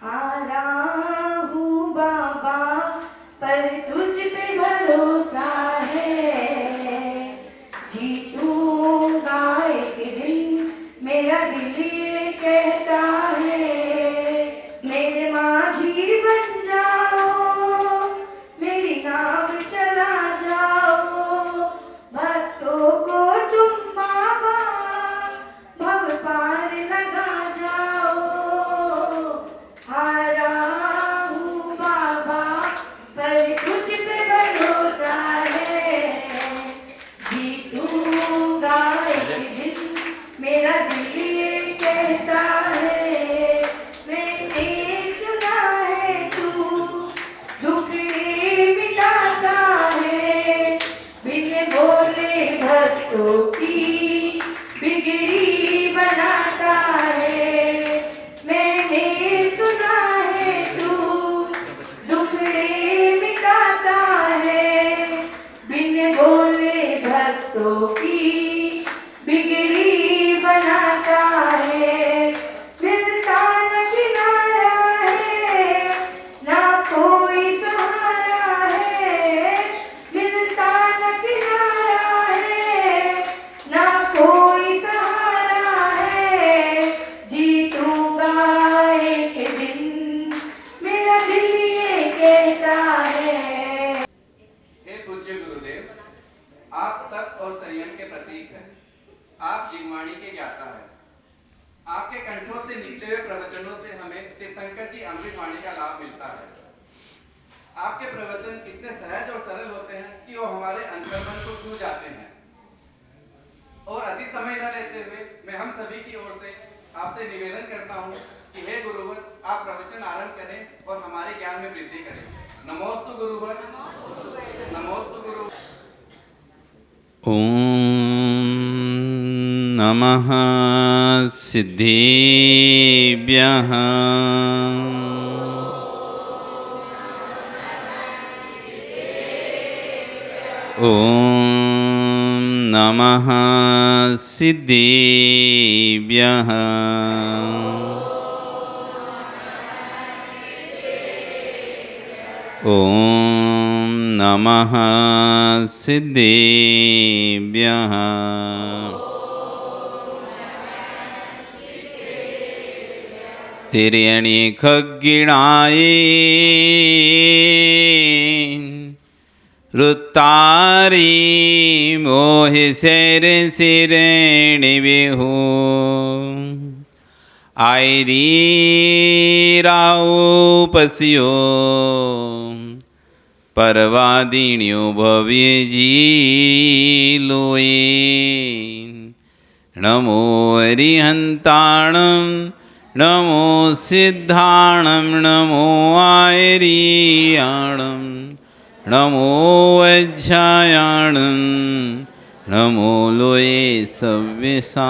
हारा हूँ बाबा पर तुझ पे भरोसा है, जीतूंगा एक दिन मेरा दिल ये कहता है। मेरे माझी बन जाओ, मेरी नाव चला जाओ, भक्तों को तुम बाबा भव पार लगा जाओ। हारा हूँ बाबा पर तुझ पे भरोसा है, जीतूंगा एक दिन मेरा दिल ये कहता है। मैंने सुना है तू दुखड़े मिटाता है, बिन बोले भक्तों की बिगड़ी बनाता है। मैंने सुना है तू दुखड़े मिटाता है, बिन बोले भक्तों की बिगड़ी बनाता है। मिलता न किनारा है, ना कोई सहारा है, मिलता न किनारा है, ना कोई सहारा है, जीतूंगा एक दिन मेरा दिल ये कहता है। हे पूज्य गुरुदेव, आप तप और संयम के प्रतीक हैं। आप जिग्वाणी के ज्ञाता हैं। आपके कंठों से निकले हुए प्रवचनों से हमें तीर्थंकर की अमृतवाणी का लाभ मिलता है। आपके प्रवचन इतने सहज और सरल होते हैं कि वो हमारे अंतर्मन को छू जाते हैं। और अधिक समय न लेते हुए मैं हम सभी की ओर से आपसे निवेदन करता हूँ कि हे गुरुवर, आप प्रवचन आरंभ करें और हमारे ज्ञान में वृद्धि करें। नमोस्तु गुरुवर, नमोस्तु गुरु। ॐ नमः सिद्धेभ्यः। ॐ नमः सिद्धेभ्यः। ॐ नमः सिद्धेभ्यः। तिर्यणि खग्गिणाये रुत्तारी मोहि सिर सिरेणि विहु आयरी राउपस्यो परवादिन्यो भव्य जीलोए। नमो हरिहन्ताणं, नमो सिद्धाणं, नमो आयरीयाणं, नमो वज्रायाणं, नमो लोये सव्यसाहुणं।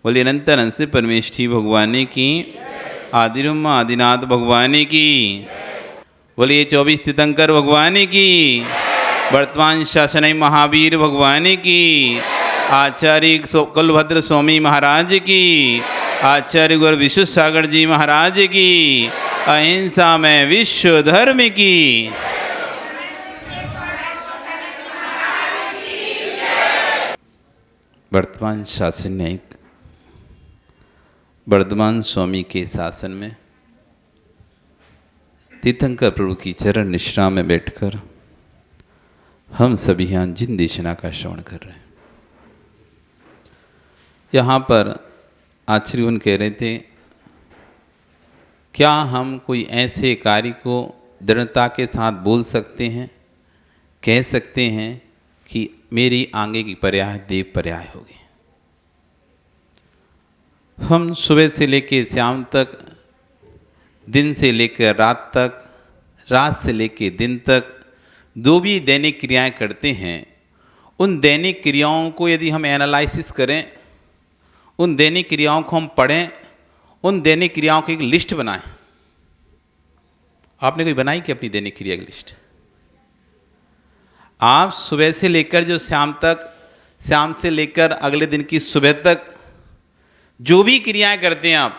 बोलिए अनंत अनंत से परमेष्ठी भगवान की, आदिब्रह्म आदिनाथ भगवान की, बोलिए 24 तीर्थंकर भगवान की, वर्तमान शासनाई महावीर भगवान की, आचार्य कुलभद्र स्वामी महाराज की, आचार्य गुरु विश्व सागर जी महाराज की, अहिंसा में विश्व धर्म की। वर्तमान शासन न्यायिक वर्धमान स्वामी के शासन में तीर्थंकर प्रभु की चरण निष्ठा में बैठकर हम सभी यहाँ जिन देशना का श्रवण कर रहे हैं। यहाँ पर आचार्य कह रहे थे, क्या हम कोई ऐसे कार्य को दृढ़ता के साथ बोल सकते हैं, कह सकते हैं कि मेरी आगे की पर्याय देव पर्याय होगी। हम सुबह से लेकर शाम तक, दिन से लेकर रात तक, रात से लेकर दिन तक जो भी दैनिक क्रियाएं करते हैं, उन दैनिक क्रियाओं को यदि हम एनालिसिस करें, उन दैनिक क्रियाओं को हम पढ़ें, उन दैनिक क्रियाओं की एक लिस्ट बनाएं। आपने कोई बनाई कि अपनी दैनिक क्रिया की लिस्ट? आप सुबह से लेकर जो शाम तक, शाम से लेकर अगले दिन की सुबह तक जो भी क्रियाएं करते हैं आप,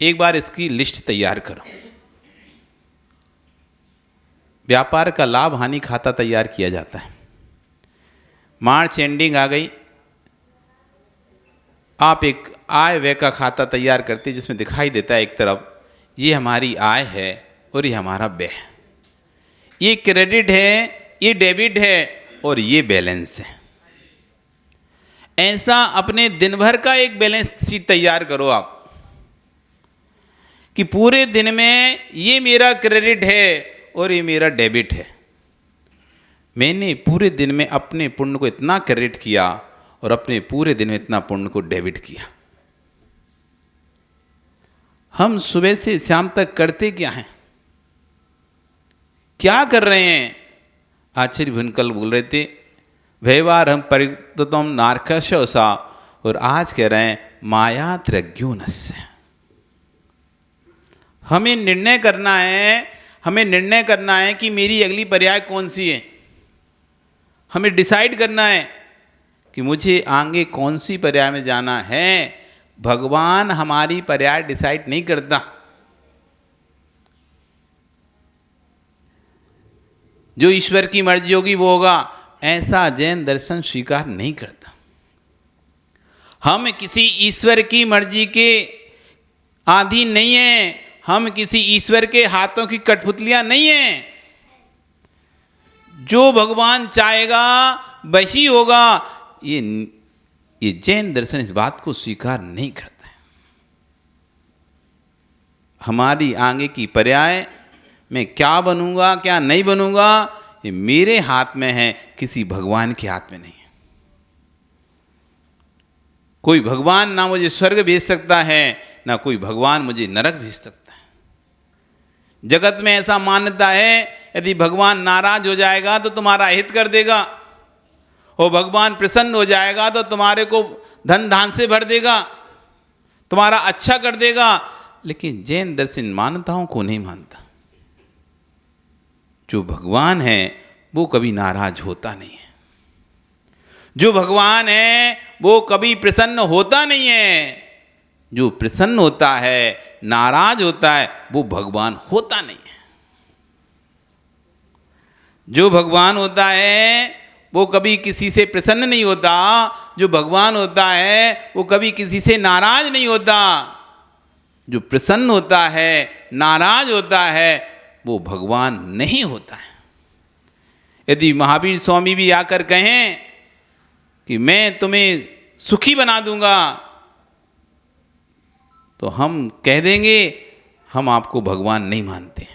एक बार इसकी लिस्ट तैयार करो। व्यापार का लाभ हानि खाता तैयार किया जाता है। मार्च एंडिंग आ गई, आप एक आय व्यय का खाता तैयार करते हैं जिसमें दिखाई देता है एक तरफ ये हमारी आय है और ये हमारा व्यय है, ये क्रेडिट है, ये डेबिट है और ये बैलेंस है। ऐसा अपने दिन भर का एक बैलेंस शीट तैयार करो आप कि पूरे दिन में ये मेरा क्रेडिट है और ये मेरा डेबिट है। मैंने पूरे दिन में अपने पुण्य को इतना क्रेडिट किया और अपने पूरे दिन में इतना पुण्य को डेबिट किया। हम सुबह से शाम तक करते क्या हैं, क्या कर रहे हैं? आचार्य भुनकल बोल रहे थे व्यवहार हम परितम नारकशा, और आज कह रहे हैं माया त्रज्ञोनस्य। हमें निर्णय करना है कि मेरी अगली पर्याय कौन सी है। हमें डिसाइड करना है कि मुझे आगे कौन सी पर्याय में जाना है। भगवान हमारी पर्याय डिसाइड नहीं करता। जो ईश्वर की मर्जी होगी वो होगा, ऐसा जैन दर्शन स्वीकार नहीं करता। हम किसी ईश्वर की मर्जी के अधीन नहीं हैं, हम किसी ईश्वर के हाथों की कठपुतलियां नहीं हैं। जो भगवान चाहेगा वही होगा। ये जैन दर्शन इस बात को स्वीकार नहीं करता है। हमारी आगे की पर्याय, मैं क्या बनूंगा क्या नहीं बनूंगा, ये मेरे हाथ में है, किसी भगवान के हाथ में नहीं है। कोई भगवान ना मुझे स्वर्ग भेज सकता है, ना कोई भगवान मुझे नरक भेज सकता है। जगत में ऐसा मान्यता है यदि भगवान नाराज हो जाएगा तो तुम्हारा हित कर देगा, और भगवान प्रसन्न हो जाएगा तो तुम्हारे को धन धान से भर देगा, तुम्हारा अच्छा कर देगा। लेकिन जैन दर्शन मान्यताओं को नहीं मानता। जो भगवान है वो कभी नाराज होता नहीं है, जो भगवान है वो कभी प्रसन्न होता नहीं है। जो प्रसन्न होता है, नाराज होता है, वो भगवान होता नहीं है। जो भगवान होता है वो कभी किसी से प्रसन्न नहीं होता। जो भगवान होता है वो कभी किसी से नाराज नहीं होता। जो प्रसन्न होता है, नाराज होता है, वो भगवान नहीं होता है। यदि महावीर स्वामी भी आकर कहें कि मैं तुम्हें सुखी बना दूंगा, तो हम कह देंगे हम आपको भगवान नहीं मानते,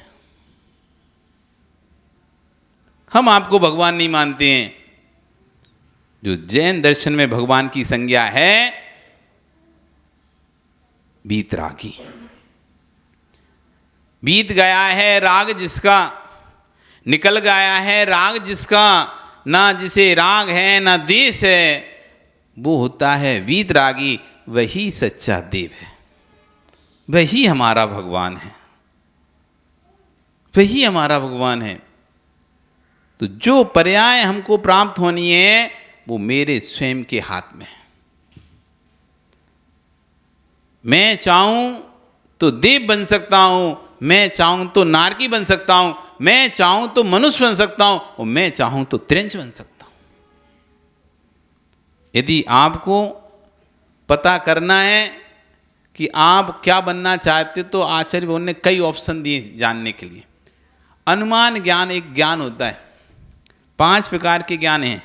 हम आपको भगवान नहीं मानते हैं। जो जैन दर्शन में भगवान की संज्ञा है बीतरागी। बीत गया है राग जिसका, निकल गया है राग जिसका, ना जिसे राग है ना द्वेष है, वो होता है वीतरागी। वही सच्चा देव है, वही हमारा भगवान है, वही हमारा भगवान है। तो जो पर्याय हमको प्राप्त होनी है वो मेरे स्वयं के हाथ में है। मैं चाहूं तो देव बन सकता हूं, मैं चाहूं तो नारकी बन सकता हूं, मैं चाहूं तो मनुष्य बन सकता हूं, और मैं चाहूं तो त्रिंच बन सकता हूं। यदि आपको पता करना है कि आप क्या बनना चाहते, तो आचार्य भगवान ने कई ऑप्शन दिए जानने के लिए। अनुमान ज्ञान एक ज्ञान होता है। 5 प्रकार के ज्ञान हैं।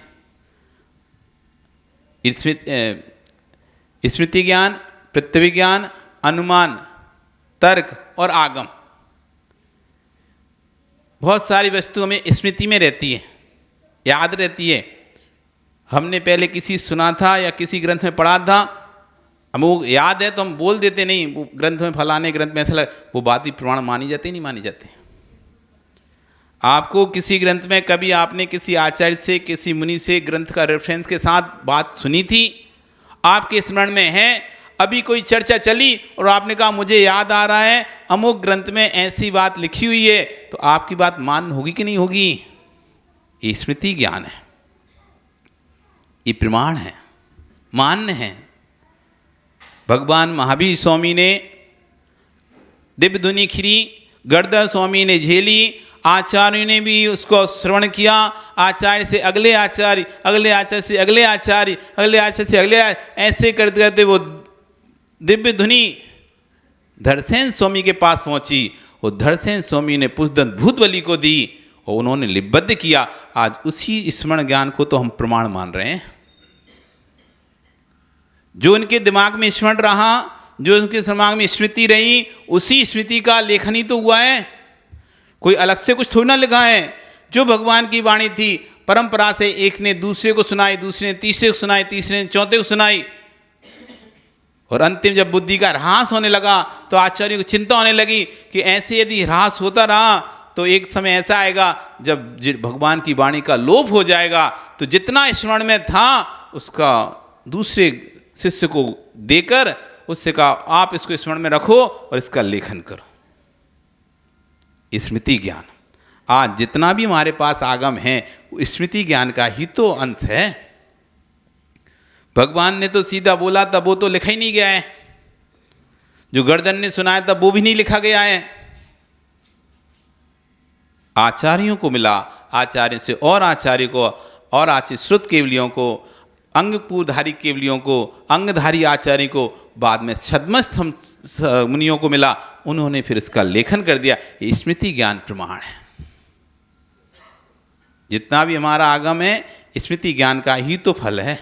स्मृति ज्ञान, पृथ्वी ज्ञान, अनुमान, तर्क और आगम। बहुत सारी वस्तु हमें स्मृति में रहती है, याद रहती है। हमने पहले किसी सुना था या किसी ग्रंथ में पढ़ा था, हम वो याद है तो हम बोल देते नहीं, वो ग्रंथ में फलाने ग्रंथ में ऐसा लगा, वो बात ही प्रमाण मानी जाती नहीं मानी जाती। आपको किसी ग्रंथ में कभी आपने किसी आचार्य से, किसी मुनि से ग्रंथ का रेफरेंस के साथ बात सुनी थी, आपके स्मरण में है, अभी कोई चर्चा चली और आपने कहा मुझे याद आ रहा है अमुक ग्रंथ में ऐसी बात लिखी हुई है, तो आपकी बात मान्य होगी कि नहीं होगी? ये स्मृति ज्ञान है, ये प्रमाण है, मान्य है। भगवान महावीर स्वामी ने दिव्य धुनी खिरी, गर्दन स्वामी ने झेली, आचार्यों ने भी उसको श्रवण किया, आचार्य से अगले आचार्य, अगले आचार्य से अगले आचार्य, अगले आचार्य से अगले ऐसे करते करते वो दिव्य धुनी धरसेन स्वामी के पास पहुंची। वो धरसेन स्वामी ने पुष्पदंत भूतबली को दी और उन्होंने लिपिबद्ध किया। आज उसी स्मरण ज्ञान को तो हम प्रमाण मान रहे हैं। जो उनके दिमाग में स्मरण रहा, जो उनके दिमाग में स्मृति रही, उसी स्मृति का लेखन ही तो हुआ है। कोई अलग से कुछ थोड़ी ना लिखा है। जो भगवान की वाणी थी परंपरा से, एक ने दूसरे को सुनाई, दूसरे ने तीसरे को सुनाई, तीसरे ने चौथे को सुनाई, और अंतिम जब बुद्धि का ह्रास होने लगा तो आचार्यों को चिंता होने लगी कि ऐसे यदि ह्रास होता रहा तो एक समय ऐसा आएगा जब भगवान की वाणी का लोप हो जाएगा, तो जितना स्मरण में था उसका दूसरे शिष्य को देकर उससे कहा आप इसको स्मरण में रखो और इसका लेखन करो। स्मृति ज्ञान आज जितना भी हमारे पास आगम है वो स्मृति ज्ञान का ही तो अंश है। भगवान ने तो सीधा बोला तब वो तो लिखा ही नहीं गया है। जो गर्दन ने सुनाया तब वो भी नहीं लिखा गया है। आचार्यों को मिला, आचार्य से और आचार्य को और आचार्य श्रुत केवलियों को, अंगपूरधारी केवलियों को, अंगधारी आचार्य को, बाद में छद्मस्थ मुनियों को मिला। उन्होंने फिर इसका लेखन कर दिया। ये स्मृति ज्ञान प्रमाण है। जितना भी हमारा आगम है स्मृति ज्ञान का ही तो फल है।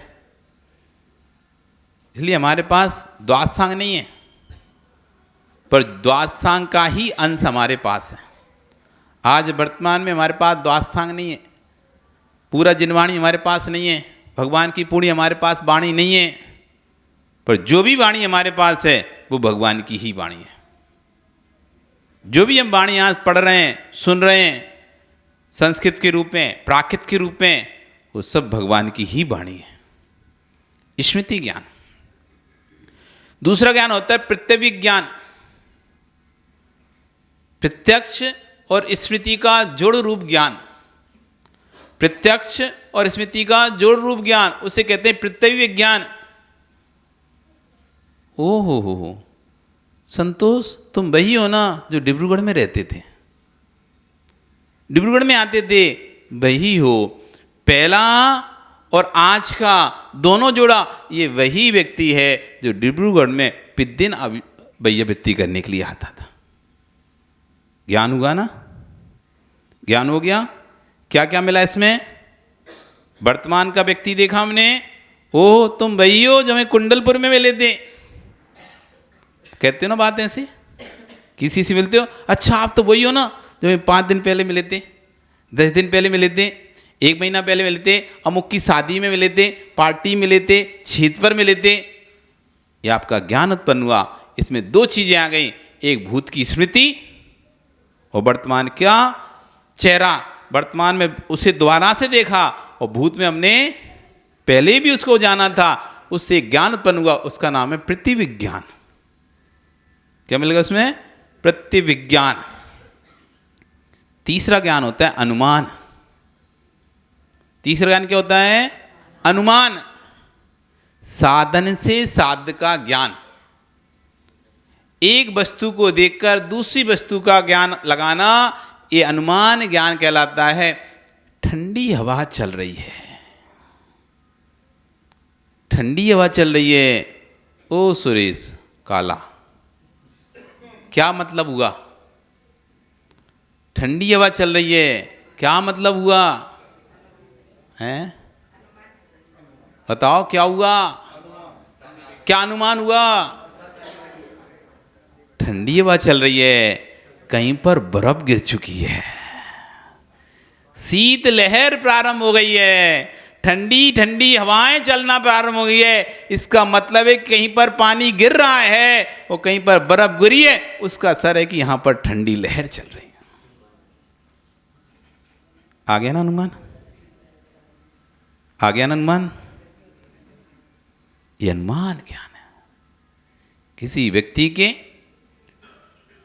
इसलिए हमारे पास द्वादशांग नहीं है, पर द्वादशांग का ही अंश हमारे पास है। आज वर्तमान में हमारे पास द्वादशांग नहीं है, पूरा जिनवाणी हमारे पास नहीं है, भगवान की पूरी हमारे पास वाणी नहीं है, पर जो भी वाणी हमारे पास है वो भगवान की ही वाणी है। जो भी हम वाणी आज पढ़ रहे हैं, सुन रहे हैं, संस्कृत के रूप में, प्राकृत के रूप में, वो सब भगवान की ही वाणी है। स्मृति ज्ञान। दूसरा ज्ञान होता है प्रत्यभिक ज्ञान। प्रत्यक्ष और स्मृति का जोड़ रूप ज्ञान। प्रत्यक्ष और स्मृति का जोड़ रूप ज्ञान, उसे कहते हैं प्रत्यभिक ज्ञान। हो संतोष, तुम वही हो ना जो डिब्रूगढ़ में रहते थे, डिब्रूगढ़ में आते थे, वही हो। पहला और आज का दोनों जोड़ा, ये वही व्यक्ति है जो डिब्रूगढ़ में प्रतिदिन वैयावृत्ति करने के लिए आता था। ज्ञान हुआ ना, ज्ञान हो गया। क्या क्या मिला इसमें? वर्तमान का व्यक्ति देखा हमने, ओ तुम वही हो जो हमें कुंडलपुर में मिले थे। कहते हो ना बात ऐसी, किसी से मिलते हो, अच्छा आप तो वही हो ना जो हमें 5 दिन पहले मिले थे, 10 दिन पहले मिले थे, 1 महीना पहले मिले थे, अमुक की शादी में मिले थे, पार्टी मिले थे, छीत पर मिले थे। ये आपका ज्ञान उत्पन्न हुआ। इसमें 2 चीजें आ गई, एक भूत की स्मृति और वर्तमान क्या चेहरा। वर्तमान में उसे दोबारा से देखा और भूत में हमने पहले भी उसको जाना था, उससे ज्ञान उत्पन्न हुआ, उसका नाम है प्रतिविज्ञान। क्या मिलेगा उसमें? प्रतिविज्ञान। तीसरा ज्ञान होता है अनुमान। तीसरा ज्ञान क्या होता है? अनुमान। साधन से साध्य का ज्ञान। एक वस्तु को देखकर दूसरी वस्तु का ज्ञान लगाना, ये अनुमान ज्ञान कहलाता है। ठंडी हवा चल रही है, ठंडी हवा चल रही है। ओ सुरेश काला, क्या मतलब हुआ? ठंडी हवा चल रही है, क्या मतलब हुआ है? बताओ क्या हुआ? क्या अनुमान हुआ? ठंडी हवा चल रही है, कहीं पर बर्फ गिर चुकी है, शीत लहर प्रारंभ हो गई है, ठंडी ठंडी हवाएं चलना प्रारंभ हो गई है। इसका मतलब है कहीं पर पानी गिर रहा है और कहीं पर बर्फ गिरी है, उसका असर है कि यहां पर ठंडी लहर चल रही है। आ गया ना अनुमान? आ गया ना अनुमान? ये अनुमान ज्ञान है। किसी व्यक्ति के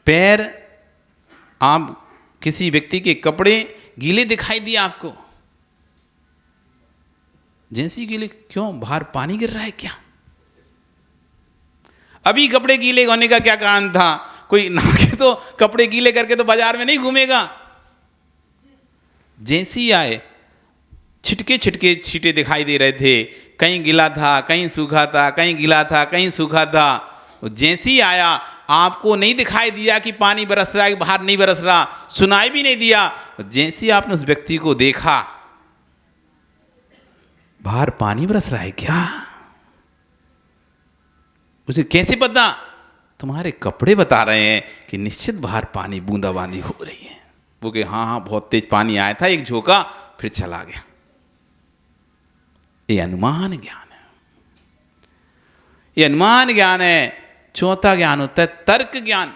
पैर, आप किसी व्यक्ति के कपड़े गीले दिखाई दिए आपको, जैसे गीले, क्यों? बाहर पानी गिर रहा है क्या? अभी कपड़े गीले होने का क्या कारण था? कोई नहा के तो कपड़े गीले करके तो बाजार में नहीं घूमेगा। जैसे ही आए छिटके छिटके छींटे दिखाई दे रहे थे, कहीं गीला था कहीं सूखा था, कहीं गीला था कहीं सूखा था। जैसे ही आया आपको नहीं दिखाई दिया कि पानी बरस रहा है कि बाहर नहीं बरस रहा, सुनाई भी नहीं दिया। जैसे ही आपने उस व्यक्ति को देखा, बाहर पानी बरस रहा है क्या? उसे कैसे पता? तुम्हारे कपड़े बता रहे हैं कि निश्चित बाहर पानी बूंदाबांदी हो रही है। वो कि हाँ हाँ बहुत तेज पानी आया था, एक झोंका फिर चला गया। ये अनुमान ज्ञान है, ये अनुमान ज्ञान है। चौथा ज्ञान होता है तर्क ज्ञान।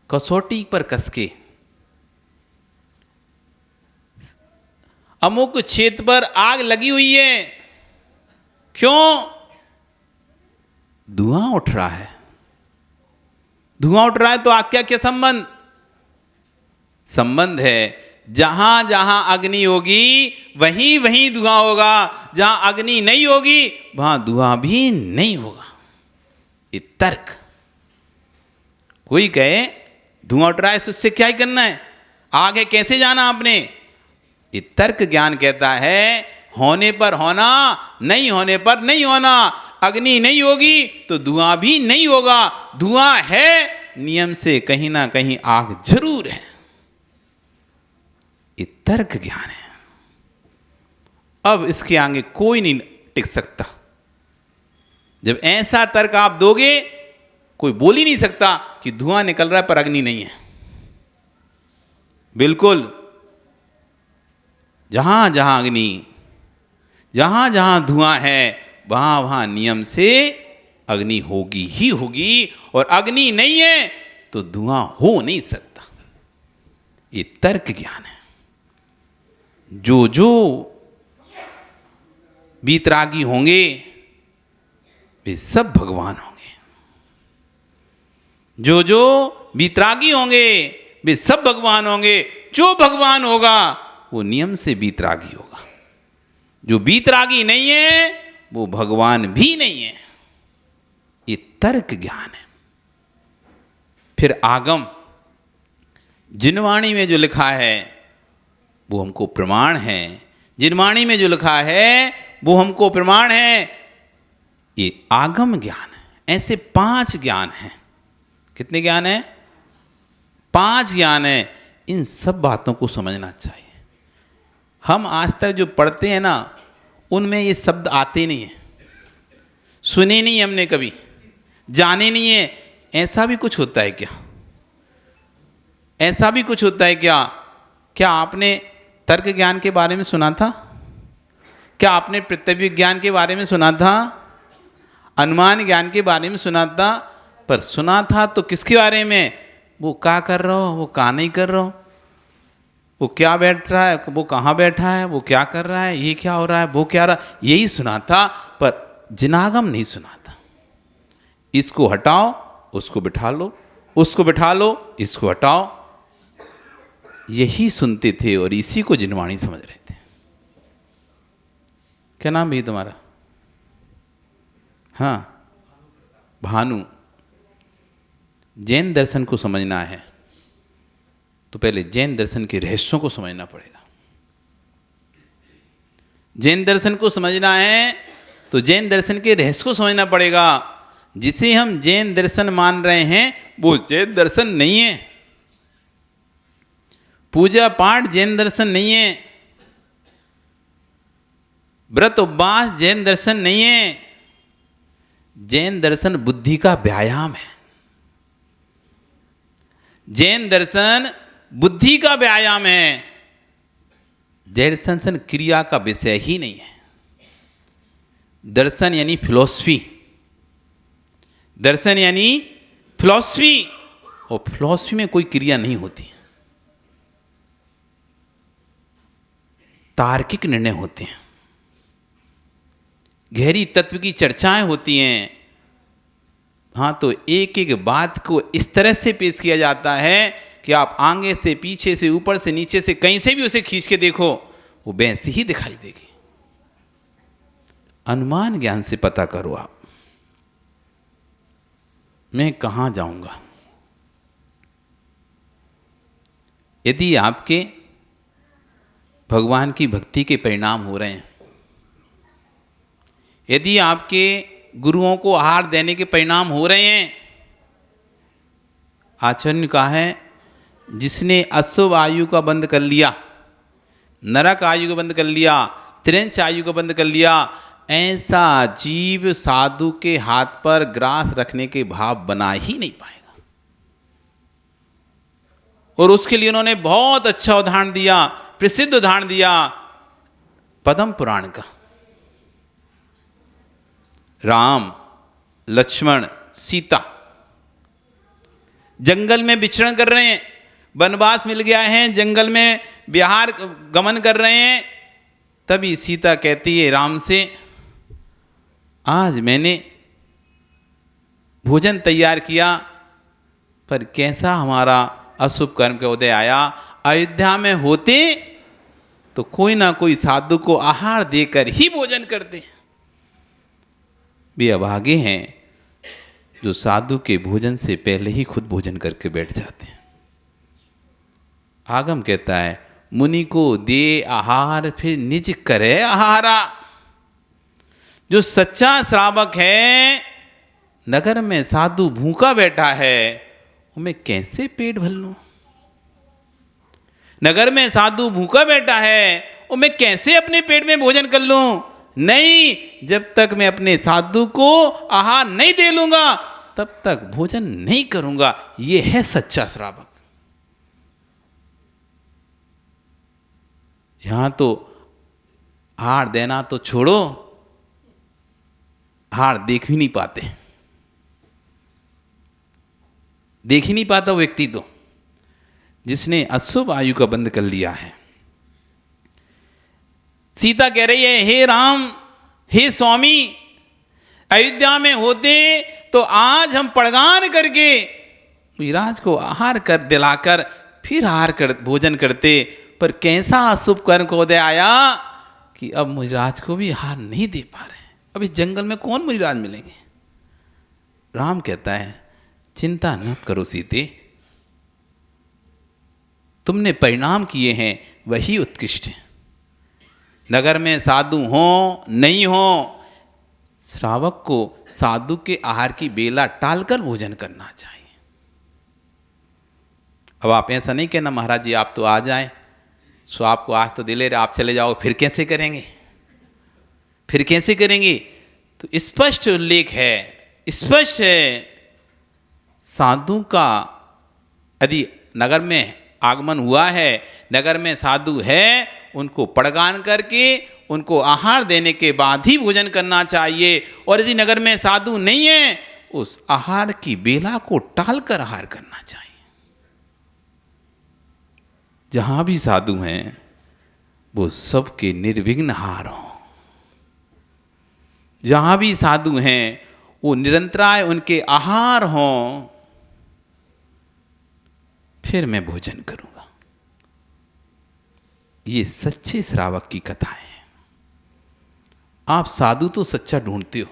कसौटी पर कसके अमुक क्षेत्र पर आग लगी हुई है, क्यों? धुआं उठ रहा है। धुआं उठ रहा है तो आग क्या क्या संबंध? संबंध है जहां जहां अग्नि होगी वहीं वहीं धुआं होगा, जहां अग्नि नहीं होगी वहां धुआं भी नहीं होगा। ये तर्क। कोई कहे धुआं उठ रहा है, उससे क्या ही करना है, आगे कैसे जाना आपने? ये तर्क ज्ञान कहता है होने पर होना, नहीं होने पर नहीं होना। अग्नि नहीं होगी तो धुआं भी नहीं होगा। धुआं है नियम से कहीं ना कहीं आग जरूर है। ये तर्क ज्ञान है। अब इसके आगे कोई नहीं टिक सकता। जब ऐसा तर्क आप दोगे, कोई बोल ही नहीं सकता कि धुआं निकल रहा है पर अग्नि नहीं है। बिल्कुल, जहां जहां अग्नि, जहां जहां धुआं है वहां वहां नियम से अग्नि होगी ही होगी, और अग्नि नहीं है तो धुआं हो नहीं सकता। ये तर्क ज्ञान है। जो जो वीतरागी होंगे वे सब भगवान होंगे। जो जो वीतरागी होंगे वे सब भगवान होंगे। जो भगवान होगा वो नियम से वीतरागी होगा। जो वीतरागी नहीं है वो भगवान भी नहीं है। ये तर्क ज्ञान है। फिर आगम, जिनवाणी में जो लिखा है वो हमको प्रमाण है। जिनवाणी में जो लिखा है वो हमको प्रमाण है। ये आगम ज्ञान है। ऐसे 5 ज्ञान हैं। कितने ज्ञान हैं? 5 ज्ञान है। इन सब बातों को समझना चाहिए। हम आज तक जो पढ़ते हैं ना, उनमें ये शब्द आते नहीं हैं, सुने नहीं हमने कभी, जाने नहीं है। ऐसा भी कुछ होता है क्या? ऐसा भी कुछ होता है क्या? क्या आपने तर्क ज्ञान के बारे में सुना था? क्या आपने प्रत्यक्ष ज्ञान के बारे में सुना था? अनुमान ज्ञान के बारे में सुना था? पर सुना था तो किसके बारे में? वो क्या कर रहा हो, वो क्या नहीं कर रहा हो, वो क्या बैठ रहा है, वो कहाँ बैठा है, वो क्या कर रहा है, ये क्या हो रहा है, वो क्या रहा, यही सुना था। पर जिनागम नहीं सुना था। इसको हटाओ, उसको बिठा लो, उसको बिठा लो, इसको हटाओ, यही सुनते थे और इसी को जिनवाणी समझ रहे थे। क्या नाम है तुम्हारा? हाँ, भानु। जैन दर्शन को समझना है तो पहले जैन दर्शन के रहस्यों को समझना पड़ेगा। जैन दर्शन को समझना है तो जैन दर्शन के रहस्य को समझना पड़ेगा। जिसे हम जैन दर्शन मान रहे हैं वो जैन दर्शन नहीं है। पूजा पाठ जैन दर्शन नहीं है। व्रत उपवास जैन दर्शन नहीं है। जैन दर्शन बुद्धि का व्यायाम है। जैन दर्शन बुद्धि का व्यायाम है। जैन दर्शन क्रिया का विषय ही नहीं है। दर्शन यानी फिलॉसफी। दर्शन यानी फिलॉसफी, और फिलॉसफी में कोई क्रिया नहीं होती। तार्किक निर्णय होते हैं, गहरी तत्व की चर्चाएं होती हैं। हाँ, तो एक एक बात को इस तरह से पेश किया जाता है कि आप आगे से, पीछे से, ऊपर से, नीचे से, कहीं से भी उसे खींच के देखो, वो वैसे ही दिखाई देगी। अनुमान ज्ञान से पता करो आप। मैं कहाँ जाऊंगा? यदि आपके भगवान की भक्ति के परिणाम हो रहे हैं, यदि आपके गुरुओं को आहार देने के परिणाम हो रहे हैं, आचार्य ने कहा है जिसने अशुभ आयु का बंद कर लिया, नरक आयु का बंद कर लिया, त्रिंच आयु का बंद कर लिया, ऐसा जीव साधु के हाथ पर ग्रास रखने के भाव बना ही नहीं पाएगा। और उसके लिए उन्होंने बहुत अच्छा उदाहरण दिया, प्रसिद्ध उदाहरण दिया पद्म पुराण का। राम, लक्ष्मण, सीता जंगल में विचरण कर रहे हैं, वनवास मिल गया है, जंगल में विहार गमन कर रहे हैं। तभी सीता कहती है राम से, आज मैंने भोजन तैयार किया, पर कैसा हमारा अशुभ कर्म का उदय आया। अयोध्या में होते तो कोई ना कोई साधु को आहार देकर ही भोजन करते। वे अभागे हैं जो साधु के भोजन से पहले ही खुद भोजन करके बैठ जाते हैं। आगम कहता है मुनि को दे आहार फिर निज करे आहारा। जो सच्चा श्रावक है, नगर में साधु भूखा बैठा है, मैं कैसे पेट भर लूं? नगर में साधु भूखा बैठा है, और मैं कैसे अपने पेट में भोजन कर लूं? नहीं, जब तक मैं अपने साधु को आहार नहीं दे लूंगा तब तक भोजन नहीं करूंगा। यह है सच्चा श्रावक। यहां तो आहार देना तो छोड़ो, आहार देख भी नहीं पाते, देख ही नहीं पाता वो व्यक्ति तो जिसने अशुभ आयु का बंद कर लिया है। सीता कह रही है हे राम, हे स्वामी, अयोध्या में होते तो आज हम पड़गान करके विराज को आहार कर दिलाकर फिर भोजन करते, पर कैसा अशुभ कर्म को उदय आया कि अब मुनिराज को भी आहार नहीं दे पा रहे। अब इस जंगल में कौन मुनिराज मिलेंगे? राम कहता है चिंता न करो सीते, तुमने परिणाम किए हैं वही उत्कृष्ट है। नगर में साधु हो नहीं हो, श्रावक को साधु के आहार की बेला टालकर भोजन करना चाहिए। अब आप ऐसा नहीं कहना महाराज जी आप तो आ जाएं, सो आपको आज तो दिले रहे, आप चले जाओ, फिर कैसे करेंगे, फिर कैसे करेंगे? तो स्पष्ट उल्लेख है, स्पष्ट है, साधु का यदि नगर में आगमन हुआ है, नगर में साधु है, उनको पड़गान करके उनको आहार देने के बाद ही भोजन करना चाहिए। और यदि नगर में साधु नहीं है, उस आहार की बेला को टालकर आहार करना चाहिए। जहां भी साधु हैं वो सबके निर्विघ्न आहार हो। जहां भी साधु हैं वो निरंतराय उनके आहार हो, फिर मैं भोजन करूंगा। ये सच्चे श्रावक की कथा है। आप साधु तो सच्चा ढूंढते हो,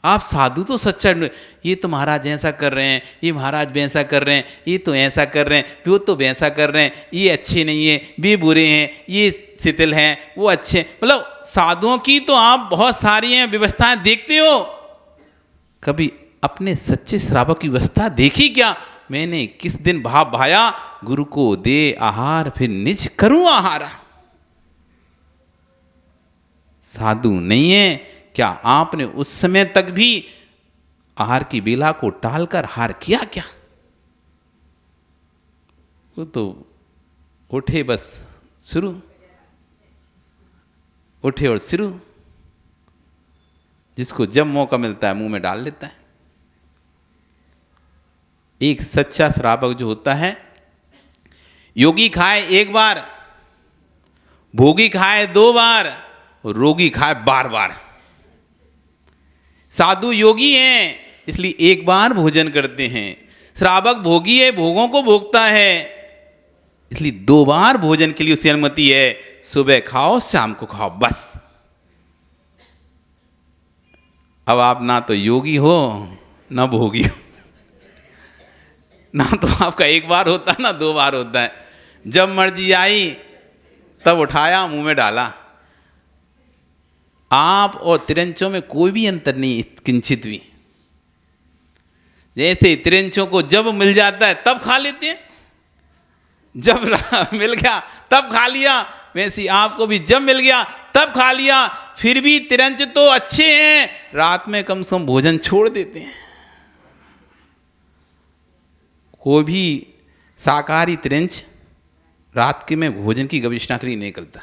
आप साधु तो सच्चा ढूंढ, ये तो महाराज ऐसा कर रहे हैं, ये महाराज वैसा कर रहे हैं, ये तो ऐसा कर रहे हैं, वो तो वैसा कर रहे हैं, ये अच्छे नहीं है, वे बुरे हैं, ये शिथिल हैं, वो अच्छे। मतलब साधुओं की तो आप बहुत सारी हैं व्यवस्थाएं देखते हो, कभी अपने सच्चे श्रावक की व्यवस्था देखी क्या? मैंने किस दिन भाव भाया, गुरु को दे आहार फिर निज करूं आहारा। साधु नहीं है क्या? आपने उस समय तक भी आहार की बेला को टालकर आहार किया क्या? वो तो उठे बस शुरू, उठे और शुरू, जिसको जब मौका मिलता है मुंह में डाल लेता है। एक सच्चा श्रावक जो होता है, योगी खाए एक बार, भोगी खाए 2 बार, रोगी खाए बार बार। साधु योगी हैं इसलिए एक बार भोजन करते हैं, श्रावक भोगी है, भोगों को भोगता है, इसलिए 2 बार भोजन के लिए उसे अनुमति है। सुबह खाओ, शाम को खाओ, बस। अब आप ना तो योगी हो ना भोगी हो, ना तो आपका एक बार होता है ना 2 बार होता है। जब मर्जी आई तब उठाया मुंह में डाला। आप और तिरंचों में कोई भी अंतर नहीं, किंचित भी। जैसे तिरंचों को जब मिल जाता है तब खा लेते हैं, जब मिल गया तब खा लिया, वैसे ही आपको भी जब मिल गया तब खा लिया। फिर भी तिरंच तो अच्छे हैं, रात में कम से कम भोजन छोड़ देते हैं। कोई भी शाकाहारी तिरंच रात के में भोजन की गवेषणा के लिए नहीं निकलता।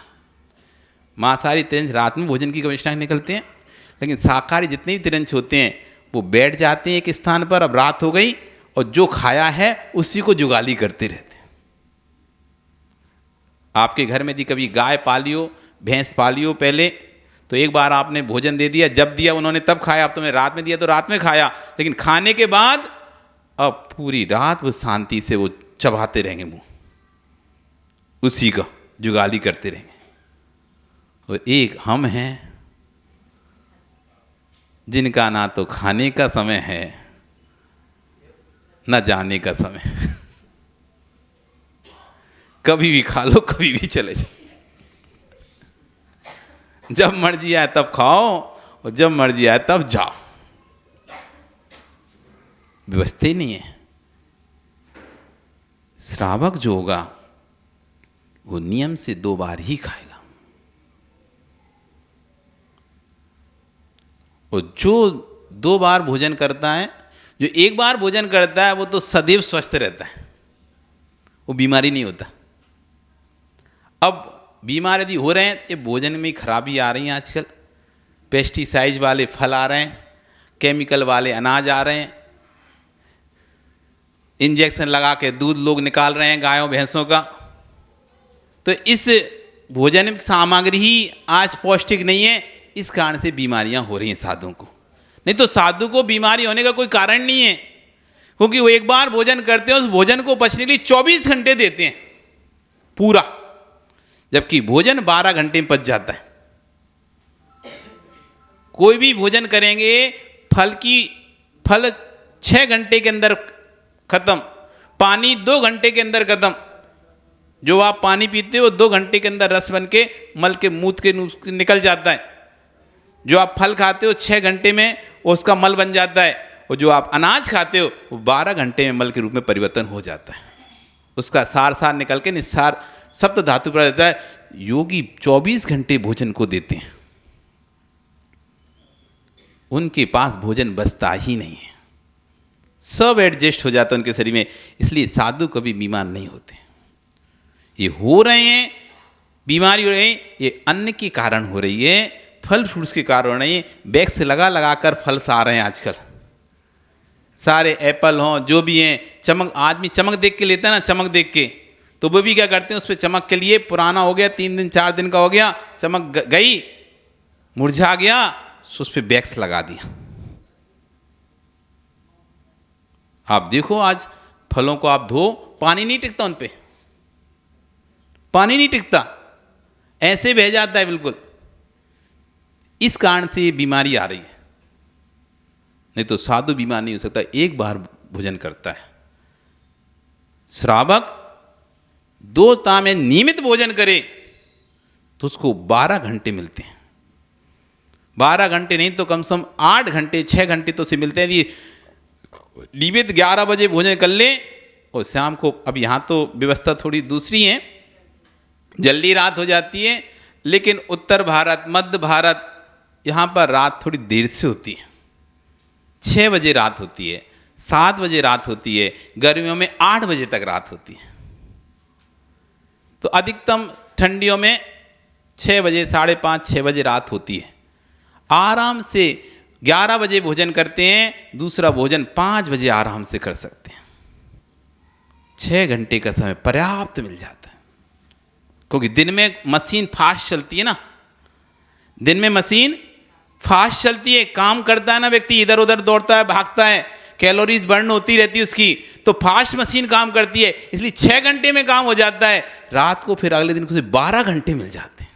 मांसाहारी तिरंच रात में भोजन की गवेषणा के लिए निकलते हैं, लेकिन शाकाहारी जितने भी तिरंच होते हैं वो बैठ जाते हैं एक स्थान पर, अब रात हो गई और जो खाया है उसी को जुगाली करते रहते हैं। आपके घर में यदि कभी गाय पालियो, भैंस पालियो पहले, तो एक बार आपने भोजन दे दिया, जब दिया उन्होंने तब खाया, अब तुमने रात में दिया तो रात में खाया, लेकिन खाने के बाद अब पूरी रात वो शांति से वो चबाते रहेंगे मुंह, उसी का जुगाली करते रहेंगे। और एक हम हैं जिनका ना तो खाने का समय है ना जाने का समय। कभी भी खा लो, कभी भी चले जाओ, जब मर्जी आए तब खाओ और जब मर्जी आए तब जाओ, व्यवस्था ही नहीं है। श्रावक जो होगा वो नियम से 2 बार ही खाएगा, और जो 2 बार भोजन करता है, जो 1 बार भोजन करता है वो तो सदैव स्वस्थ रहता है, वो बीमारी नहीं होता। अब बीमार यदि हो रहे हैं, ये भोजन में खराबी आ रही है आजकल, पेस्टिसाइड वाले फल आ रहे हैं, केमिकल वाले अनाज आ रहे हैं, इंजेक्शन लगा के दूध लोग निकाल रहे हैं गायों भैंसों का। तो इस भोजन सामग्री ही आज पौष्टिक नहीं है, इस कारण से बीमारियां हो रही हैं साधुओं को। नहीं तो साधु को बीमारी होने का कोई कारण नहीं है, क्योंकि वो एक बार भोजन करते हैं, उस भोजन को पचने के लिए 24 घंटे देते हैं पूरा, जबकि भोजन 12 घंटे में पच जाता है। कोई भी भोजन करेंगे, फल 6 घंटे के अंदर खत्म, पानी 2 घंटे के अंदर खत्म। जो आप पानी पीते हो 2 घंटे के अंदर रस बन के मल के मूत्र के निकल जाता है। जो आप फल खाते हो 6 घंटे में उसका मल बन जाता है, और जो आप अनाज खाते हो वो 12 घंटे में मल के रूप में परिवर्तन हो जाता है, उसका सार निकल के निस्सार सप्त धातु पर जाता है। योगी 24 घंटे भोजन को देते हैं, उनके पास भोजन बचता ही नहीं है, सब एडजस्ट हो जाता है उनके शरीर में। इसलिए साधु कभी बीमार नहीं होते। ये हो रहे हैं, बीमारी हो रही है, ये अन्न के कारण हो रही है, फल फ्रूट्स के कारण हो रही है। वैक्स लगा कर फल आ रहे हैं आजकल, सारे एप्पल हों जो भी हैं, चमक, आदमी चमक देख के लेता है ना, चमक देख के, तो वो भी क्या करते हैं, उस पर चमक के लिए पुराना हो गया, 3 दिन 4 दिन का हो गया, चमक गई, मुरझा गया, उस पर वैक्स लगा दिया। आप देखो आज फलों को आप धो, पानी नहीं टिकता उन पे, पानी नहीं टिकता, ऐसे बह जाता है बिल्कुल। इस कारण से बीमारी आ रही है, नहीं तो साधु बीमार नहीं हो सकता, एक बार भोजन करता है। श्रावक 2 टाइम में नियमित भोजन करे तो उसको 12 घंटे मिलते हैं, 12 घंटे नहीं तो कम से कम 8 घंटे 6 घंटे तो से मिलते हैं। ये नियमित 11 बजे भोजन कर ले, और शाम को, अब यहाँ तो व्यवस्था थोड़ी दूसरी है, जल्दी रात हो जाती है, लेकिन उत्तर भारत, मध्य भारत, यहाँ पर रात थोड़ी देर से होती है, 6 बजे रात होती है, 7 बजे रात होती है, गर्मियों में 8 बजे तक रात होती है। तो अधिकतम ठंडियों में 6 बजे, 5:30, 6 बजे रात होती है। आराम से 11 बजे भोजन करते हैं, दूसरा भोजन 5 बजे आराम से कर सकते हैं। 6 घंटे का समय पर्याप्त मिल जाता है, क्योंकि दिन में मशीन फास्ट चलती है ना, दिन में मशीन फास्ट चलती है, काम करता है ना व्यक्ति, इधर उधर दौड़ता है, भागता है, कैलोरीज बर्न होती रहती है उसकी, तो फास्ट मशीन काम करती है, इसलिए 6 घंटे में काम हो जाता है। रात को फिर अगले दिन को 12 घंटे मिल जाते हैं,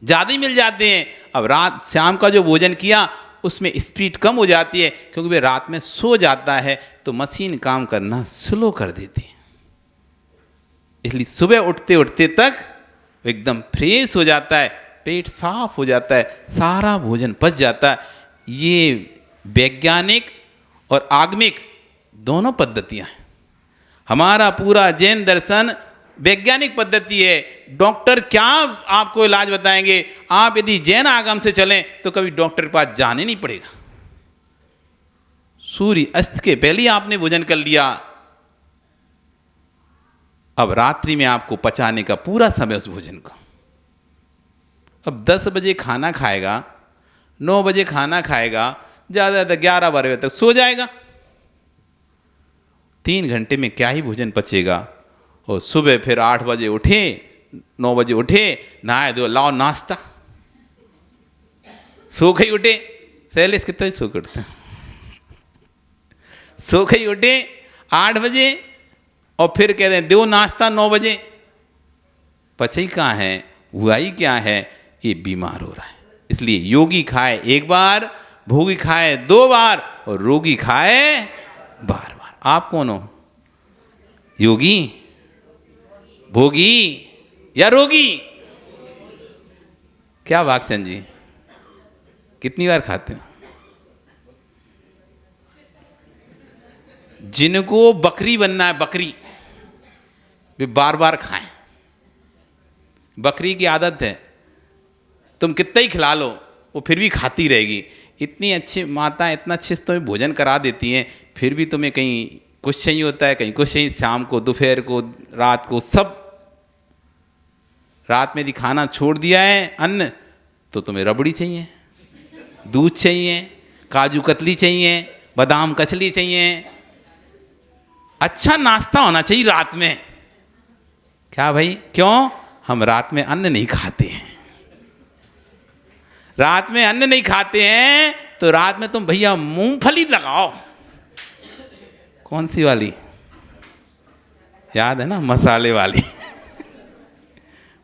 ज़्यादा ही मिल जाते हैं। अब रात शाम का जो भोजन किया उसमें स्पीड कम हो जाती है, क्योंकि वे रात में सो जाता है तो मशीन काम करना स्लो कर देती है। इसलिए सुबह उठते उठते तक एकदम फ्रेश हो जाता है, पेट साफ हो जाता है, सारा भोजन पच जाता है। ये वैज्ञानिक और आगमिक दोनों पद्धतियां हैं। हमारा पूरा जैन दर्शन वैज्ञानिक पद्धति है। डॉक्टर क्या आपको इलाज बताएंगे, आप यदि जैन आगम से चलें तो कभी डॉक्टर के पास जाने नहीं पड़ेगा। सूर्य अस्त के पहले ही आपने भोजन कर लिया, अब रात्रि में आपको पचाने का पूरा समय उस भोजन को। अब 10 बजे खाना खाएगा, 9 बजे खाना खाएगा, ज़्यादा ज़्यादा 11-12 बजे तक सो जाएगा। 3 घंटे में क्या ही भोजन पचेगा। और सुबह फिर 8 बजे उठे, 9 बजे उठे, नहाए दो, लाओ नाश्ता, सो के ही उठे। सैलेस कितना सो के उठते हैं, सो के ही उठे 8 बजे और फिर कहते हैं दो नाश्ता 9 बजे। पचे कहाँ है, हुआ ही क्या है, ये बीमार हो रहा है। इसलिए योगी खाए 1 बार, भोगी खाए 2 बार और रोगी खाए बार बार। आप कौन हो, योगी, भोगी या रोगी? क्या भागचंद जी, कितनी बार खाते हो? जिनको बकरी बनना है, बकरी, वे बार बार खाएं। बकरी की आदत है, तुम कितना ही खिला लो वो फिर भी खाती रहेगी। इतनी अच्छी माता, इतना अच्छे से तुम्हें भोजन करा देती हैं, फिर भी तुम्हें कहीं कुछ चाहिए होता है, कहीं कुछ चाहिए, शाम को, दोपहर को, रात को, सब। रात में यदि खाना छोड़ दिया है अन्न, तो तुम्हें रबड़ी चाहिए, दूध चाहिए, काजू कतली चाहिए, बादाम कचली चाहिए। अच्छा नाश्ता होना चाहिए रात में। क्या भाई, क्यों? हम रात में अन्न नहीं खाते हैं। रात में अन्न नहीं खाते हैं तो रात में तुम भैया मूंगफली लगाओ। कौन सी वाली, याद है ना, मसाले वाली।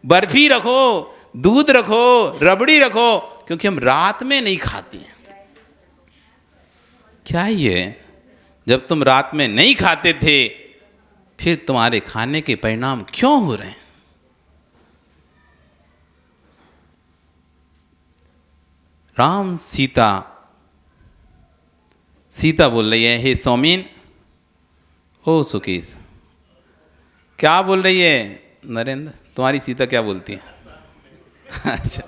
बर्फी रखो, दूध रखो, रबड़ी रखो, क्योंकि हम रात में नहीं खाते हैं। क्या ये, जब तुम रात में नहीं खाते थे, फिर तुम्हारे खाने के परिणाम क्यों हो रहे हैं? राम सीता, सीता बोल रही है, हे सौमीन, ओ सुकेश। क्या बोल रही है नरेंद्र, तुम्हारी सीता क्या बोलती है? अच्छा,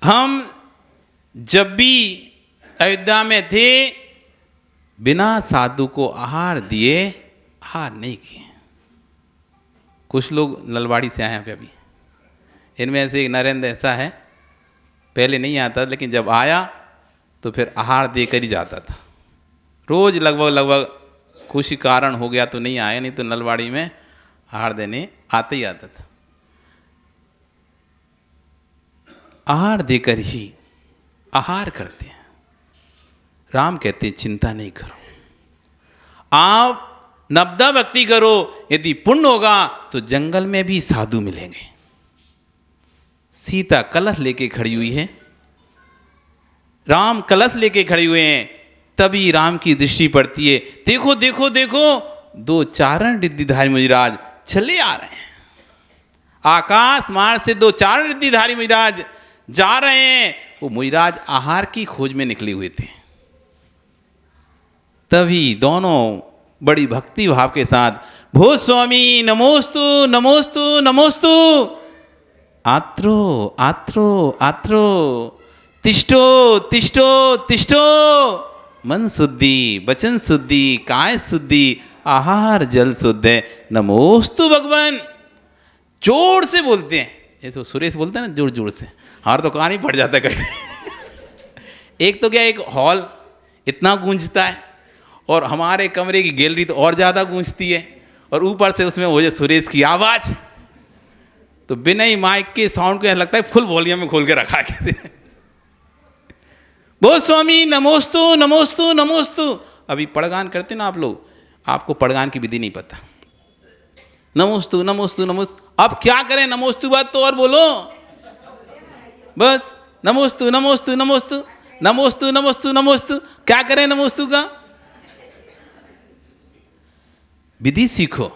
हम जब भी अयोध्या में थे, बिना साधु को आहार दिए आहार नहीं किए। कुछ लोग नलवाड़ी से आए हैं अभी, इनमें से एक नरेंद्र ऐसा है, पहले नहीं आता लेकिन जब आया तो फिर आहार देकर ही जाता था। रोज लगभग कुछ कारण हो गया तो नहीं आया, नहीं तो नलवाड़ी में आहार देने आते ही आता था। आहार देकर ही आहार करते हैं। राम कहते हैं चिंता नहीं करो, आप नवदा भक्ति करो, यदि पुण्य होगा तो जंगल में भी साधु मिलेंगे। सीता कलश लेके खड़ी हुई है, राम कलश लेके खड़े हुए हैं। तभी राम की दृष्टि पड़ती है, देखो देखो देखो, 2 चारण रिद्धिधारी मुनिराज चले आ रहे हैं। आकाश मार्ग से 2 चारण रिद्धिधारी मुनिराज जा रहे हैं। वो मुनिराज आहार की खोज में निकले हुए थे। तभी दोनों बड़ी भक्ति भाव के साथ, भो स्वामी नमोस्तु नमोस्तु नमोस्तु, आत्रो आत्रो आत्रो, तिष्ठो तिष्ठो तिष्ठो, मन शुद्धि, वचन शुद्धि, काय शुद्धि, आहार जल शुद्ध है, नमोस्तु भगवान। जोर से बोलते हैं, जैसे सुरेश बोलते हैं ना, जोर जोर से। हमारा तो कान ही फट जाता है कहीं। एक तो क्या, एक हॉल इतना गूंजता है और हमारे कमरे की गैलरी तो और ज़्यादा गूंजती है, और ऊपर से उसमें वो जो सुरेश की आवाज़, तो बिना ही माइक के साउंड को लगता है फुल वॉल्यूम में खोल के रखा कैसे। बहुत स्वामी नमोस्तु नमोस्तु नमोस्तु। अभी पड़गान करते ना आप लोग, आपको पड़गान की विधि नहीं पता। नमोस्तु नमोस्तु नमोस्तु, अब क्या करें, नमोस्तु बात तो और बोलो, बस नमोस्तु नमोस्तु नमोस्तु नमोस्तु नमोस्तु नमोस्तु। क्या करें नमोस्तु का? विधि सीखो।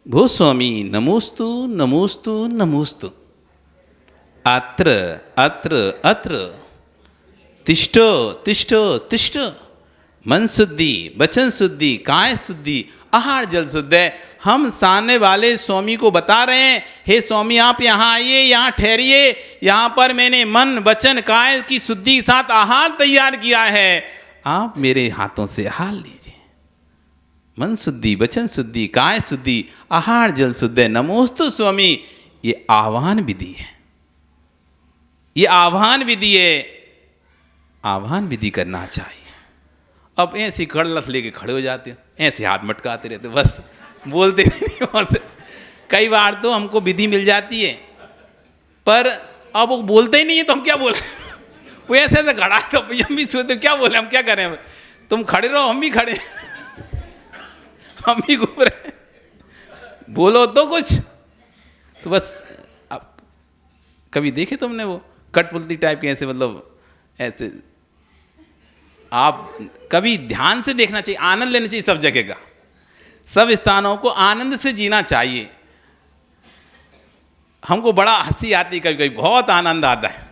भो स्वामी नमोस्तु नमोस्तु नमोस्तु। अत्र अत्र अत्र तिष्ठो तिष्ठो तिष्ठ। मन शुद्धि, वचन शुद्धि, काय शुद्धि, आहार जल शुद्ध है। हम सामने वाले स्वामी को बता रहे हैं, हे स्वामी आप यहाँ आइए, यहाँ ठहरिए, यहाँ पर मैंने मन वचन काय की शुद्धि के साथ आहार तैयार किया है, आप मेरे हाथों से आहार लीजिए। मन शुद्धि, वचन शुद्धि, काय शुद्धि, आहार जल शुद्ध है। नमोस्तु स्वामी, ये आह्वान विधि है, ये आह्वान विधि है। आह्वान विधि करना चाहिए। अब ऐसी खड़लस लेके खड़े हो जाते हो, ऐसे हाथ मटकाते रहते, बस बोलते नहीं वहाँ से। कई बार तो हमको विधि मिल जाती है, पर अब वो बोलते ही नहीं है तो हम क्या बोले। वो ऐसे ऐसे खड़ा है तो हम भी सोचते क्या बोले, हम क्या करें। तुम खड़े रहो, हम भी खड़े, हम भी घूम रहे, बोलो तो कुछ। तो बस अब कभी देखे तुमने वो कठपुतली टाइप के ऐसे, मतलब ऐसे। आप कभी ध्यान से देखना चाहिए, आनंद लेना चाहिए सब जगह का, सब स्थानों को आनंद से जीना चाहिए। हमको बड़ा हंसी आती है, कभी कभी बहुत आनंद आता है।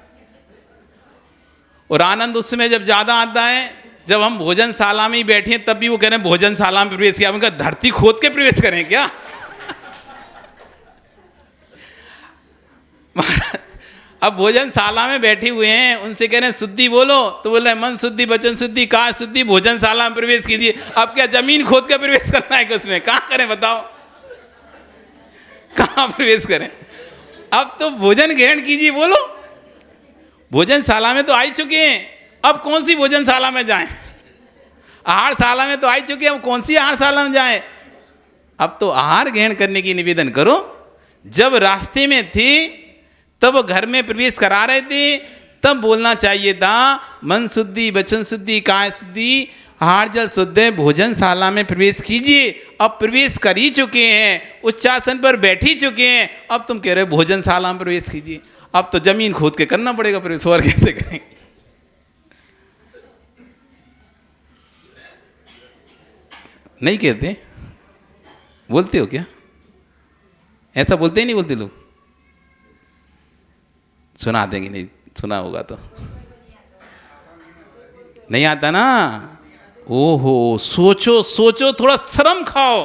और आनंद उस समय जब ज़्यादा आता है जब हम भोजनशाला में ही बैठे हैं, तब भी वो कह रहे हैं भोजनशाला में प्रवेश किया। उनका धरती खोद के प्रवेश करें क्या? अब भोजनशाला में बैठे हुए हैं, उनसे कह रहे हैं शुद्धि बोलो, तो बोल रहे हैं मन शुद्धि, वचन शुद्धि, काय शुद्धि, भोजनशाला में प्रवेश कीजिए। अब क्या जमीन खोद के प्रवेश करना है कि उसमें? कहाँ करें बताओ, कहाँ प्रवेश करें? अब तो भोजन ग्रहण कीजिए बोलो। भोजनशाला में तो आ चुके हैं, अब कौन सी भोजनशाला में जाएं? आहारशाला में तो आ चुके हैं, अब कौन सी आहारशाला में जाएं? अब तो आहार ग्रहण करने की निवेदन करो। जब रास्ते में थी तब घर में प्रवेश करा रहे थे, तब बोलना चाहिए था मन शुद्धि, वचन शुद्धि, काय शुद्धि, आहार जल शुद्ध है, भोजनशाला में प्रवेश कीजिए। अब प्रवेश कर ही चुके हैं, उच्चासन पर बैठ ही चुके हैं, अब तुम कह रहे हो भोजनशाला में प्रवेश कीजिए। अब तो जमीन खोद के करना पड़ेगा प्रवेश, और कैसे करेंगे? नहीं कहते? बोलते हो क्या? ऐसा बोलते ही नहीं बोलते लोग? सुना देंगे, नहीं सुना होगा तो नहीं आता ना। ओहो, सोचो सोचो, थोड़ा शर्म खाओ।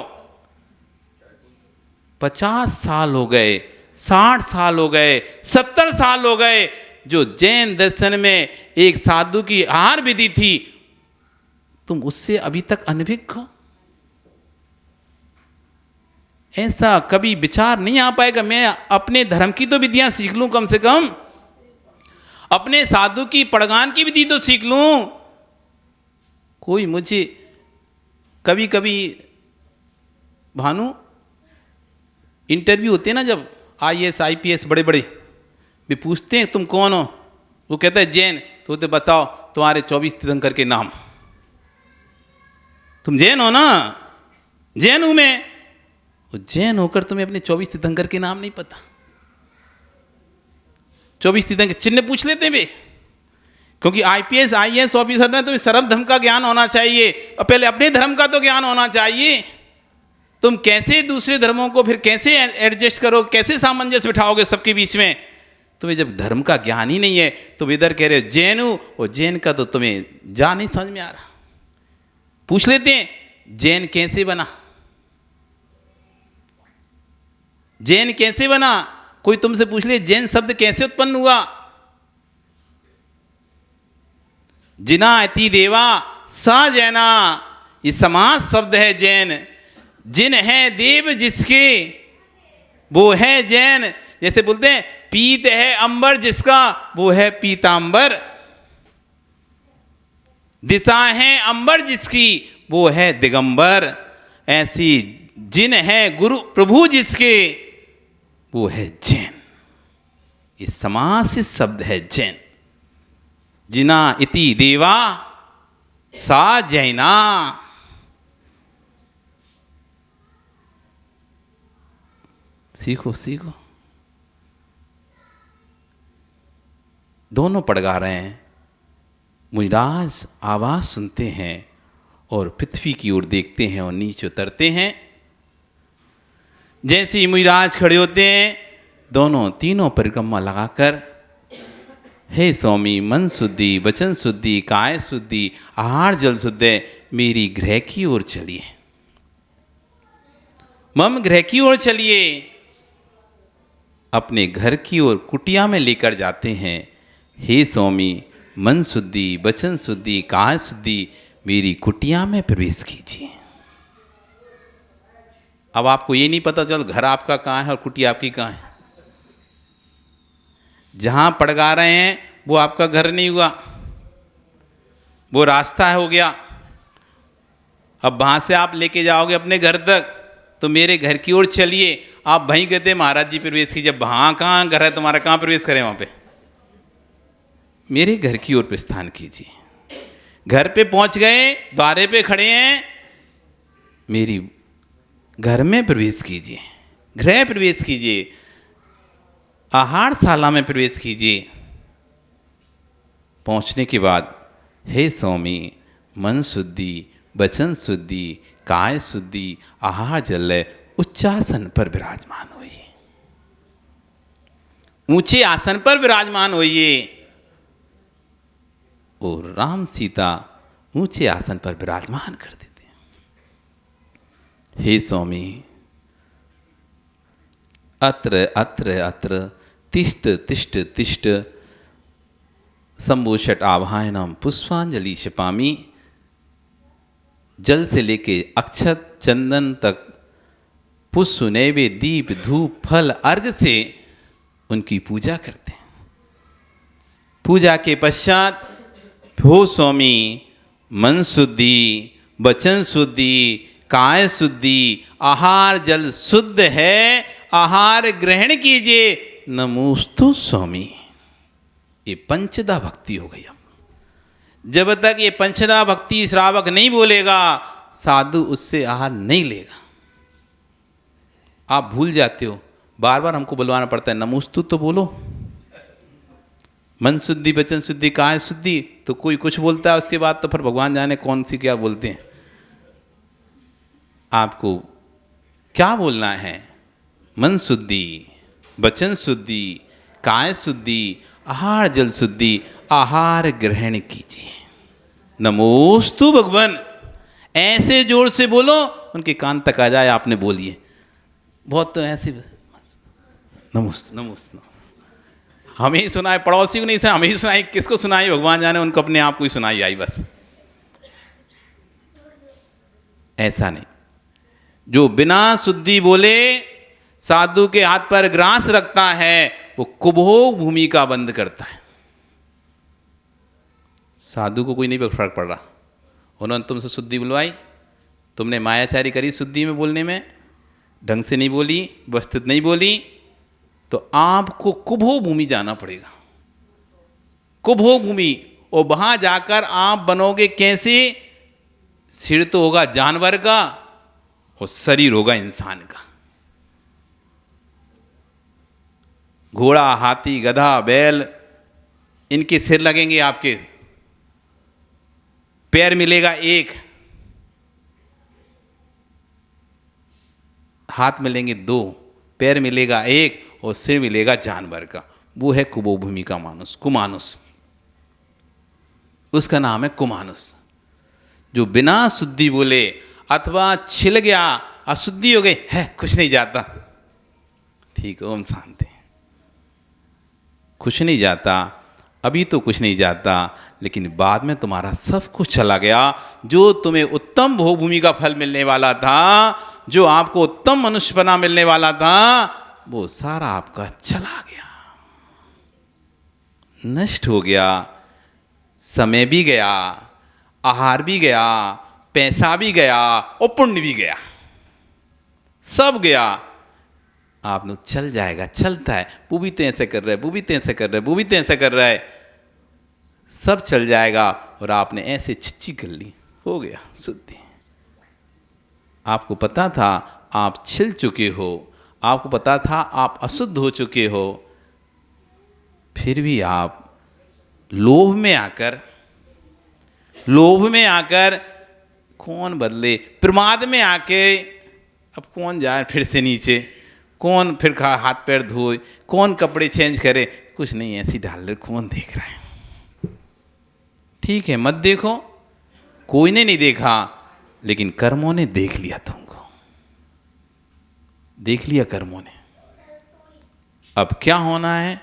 50 साल हो गए, 60 साल हो गए, 70 साल हो गए, जो जैन दर्शन में एक साधु की आहार विधि थी, तुम उससे अभी तक अनभिज्ञ हो। ऐसा कभी विचार नहीं आ पाएगा मैं अपने धर्म की तो विधियां सीख लूं, कम से कम अपने साधु की पड़गान की विधि तो सीख लूं। कोई मुझे कभी कभी भानु इंटरव्यू होते हैं ना, जब IAS IPS बड़े बड़े भी पूछते हैं तुम कौन हो, वो कहता है जैन, तो बोलते बताओ तुम्हारे 24 तीर्थंकर के नाम। तुम जैन हो ना? जैन हूं मैं। जैन होकर तुम्हें अपने 24 तीर्थंकर के नाम नहीं पता? 24 तीर्थंकर चिन्ह पूछ लेते वे, क्योंकि IPS IAS ऑफिसर में तुम्हें सर्व धर्म का ज्ञान होना चाहिए, और पहले अपने धर्म का तो ज्ञान होना चाहिए। तुम कैसे दूसरे धर्मों को फिर कैसे एडजस्ट करो, कैसे सामंजस्य बिठाओगे सबके बीच में? तुम्हें जब धर्म का ज्ञान ही नहीं है, तुम इधर कह रहे हो जैन हूं, और जैन का तो तुम्हें जा नहीं समझ में आ रहा। पूछ लेते हैं जैन कैसे बना, जैन कैसे बना? कोई तुमसे पूछ ले जैन शब्द कैसे उत्पन्न हुआ? जिना अति देवा सा जैना, ये समास शब्द है जैन। जिन है देव जिसके वो है जैन। जैसे बोलते हैं पीत है अंबर जिसका वो है पीतांबर, दिशा है अंबर जिसकी वो है दिगंबर। ऐसी जिन है गुरु प्रभु जिसके वो है जैन। ये समास शब्द है जैन। जिना इति देवा सा जैना। सीखो सीखो। दोनों पड़गा रहे हैं। मुनिराज आवाज़ सुनते हैं और पृथ्वी की ओर देखते हैं और नीचे उतरते हैं। जैसे ही मुनिराज खड़े होते हैं, दोनों तीनों परिक्रमा लगाकर, हे स्वामी, मन शुद्धि, वचन शुद्धि, काय शुद्धि, आहार जल शुद्ध है, मेरी गृह की ओर चलिए, मम गृह की ओर चलिए। अपने घर की ओर कुटिया में लेकर जाते हैं। हे स्वामी, मन शुद्धि, वचन शुद्धि, काय शुद्धि, मेरी कुटिया में प्रवेश कीजिए। अब आपको ये नहीं पता चल घर आपका कहाँ है और कुटिया आपकी कहाँ है। जहाँ पड़गा रहे हैं वो आपका घर नहीं हुआ, वो रास्ता हो गया। अब वहाँ से आप लेके जाओगे अपने घर तक, तो मेरे घर की ओर चलिए। आप वहीं कहते महाराज जी प्रवेश कीजिए। वहाँ कहाँ घर है तुम्हारा, कहाँ प्रवेश करें वहाँ पे? मेरे घर की ओर प्रस्थान कीजिए। घर पे पहुँच गए, द्वारे पे खड़े हैं, मेरी घर में प्रवेश कीजिए, गृह प्रवेश कीजिए, आहारशाला में प्रवेश कीजिए। पहुंचने के बाद, हे स्वामी, मन शुद्धि, वचन शुद्धि, काय शुद्धि, आहार जल उच्चासन पर विराजमान होइए, ऊंचे आसन पर विराजमान होइए। और राम सीता ऊंचे आसन पर विराजमान कर देते हैं। हे स्वामी, अत्र अत्र अत्र तिष्ठ तिष्ठ तिष्ठ संभूषट आवाहनम पुष्पांजलि क्षपामी। जल से लेके अक्षत चंदन तक पुष्प नैवेद्य दीप धूप फल अर्घ से उनकी पूजा करते हैं। पूजा के पश्चात, हो स्वामी, मन शुद्धि, वचन शुद्धि, काय शुद्धि, आहार जल शुद्ध है, आहार ग्रहण कीजिए, नमोस्तु स्वामी। ये पंचदा भक्ति हो गई। अब जब तक ये पंचदा भक्ति श्रावक नहीं बोलेगा, साधु उससे आहार नहीं लेगा। आप भूल जाते हो, बार बार हमको बुलवाना पड़ता है, नमोस्तु तो बोलो। मन शुद्धि, वचन शुद्धि, काय शुद्धि, तो कोई कुछ बोलता है, उसके बाद तो फिर भगवान जाने कौन सी क्या बोलते हैं। आपको क्या बोलना है? मन शुद्धि, वचन शुद्धि, काय शुद्धि, आहार जल शुद्धि, आहार ग्रहण कीजिए, नमोस्तु भगवान। ऐसे जोर से बोलो उनके कान तक आ जाए, आपने बोलिए। बहुत तो ऐसे नमोस्तु नमोस्तु, हमें ही सुनाए, पड़ोसी को नहीं सुनाए, हमें ही सुनाई, किसको सुनाई भगवान जाने, उनको अपने आप को ही सुनाई आई बस। ऐसा नहीं। जो बिना शुद्धि बोले साधु के हाथ पर ग्रास रखता है, वो कुभोग भूमि का बंद करता है। साधु को कोई नहीं फर्क पड़ रहा, उन्होंने तुमसे शुद्धि बुलवाई, तुमने मायाचारी करी शुद्धि में बोलने में, ढंग से नहीं बोली, व्यवस्थित नहीं बोली, तो आपको कुभोग भूमि जाना पड़ेगा। कुभोग भूमि, और वहां जाकर आप बनोगे कैसे? सिर तो होगा जानवर का और शरीर होगा इंसान का। घोड़ा, हाथी, गधा, बैल, इनके सिर लगेंगे आपके, पैर मिलेगा एक, हाथ मिलेंगे दो, पैर मिलेगा एक और सिर मिलेगा जानवर का। वो है कुभोग भूमि का मानुष, कुमानुष। उसका नाम है कुमानुष। जो बिना शुद्धि बोले अथवा छिल गया, अशुद्धि हो गई है, कुछ नहीं जाता, ठीक, ओम शांति, कुछ नहीं जाता, अभी तो कुछ नहीं जाता, लेकिन बाद में तुम्हारा सब कुछ चला गया। जो तुम्हें उत्तम भोग भूमि का फल मिलने वाला था, जो आपको उत्तम मनुष्यपना मिलने वाला था, वो सारा आपका चला गया, नष्ट हो गया। समय भी गया, आहार भी गया, पैसा भी गया और पुण्य भी गया, सब गया। आप लोग चल जाएगा, चलता है, वो भी तो ऐसे कर रहा है, वो भी तो ऐसे कर रहा है, वो भी तो ऐसे कर रहा है, सब चल जाएगा। और आपने ऐसे छिच्ची कर ली, हो गया शुद्धि। आपको पता था आप छिल चुके हो, आपको पता था आप अशुद्ध हो चुके हो, फिर भी आप लोभ में आकर कौन बदले, प्रमाद में आके अब कौन जाए फिर से नीचे, कौन फिर हाथ पैर धोए, कौन कपड़े चेंज करे, कुछ नहीं ऐसी डाल रहे, कौन देख रहा है। ठीक है मत देखो, कोई ने नहीं देखा, लेकिन कर्मों ने देख लिया तुमको, देख लिया कर्मों ने। अब क्या होना है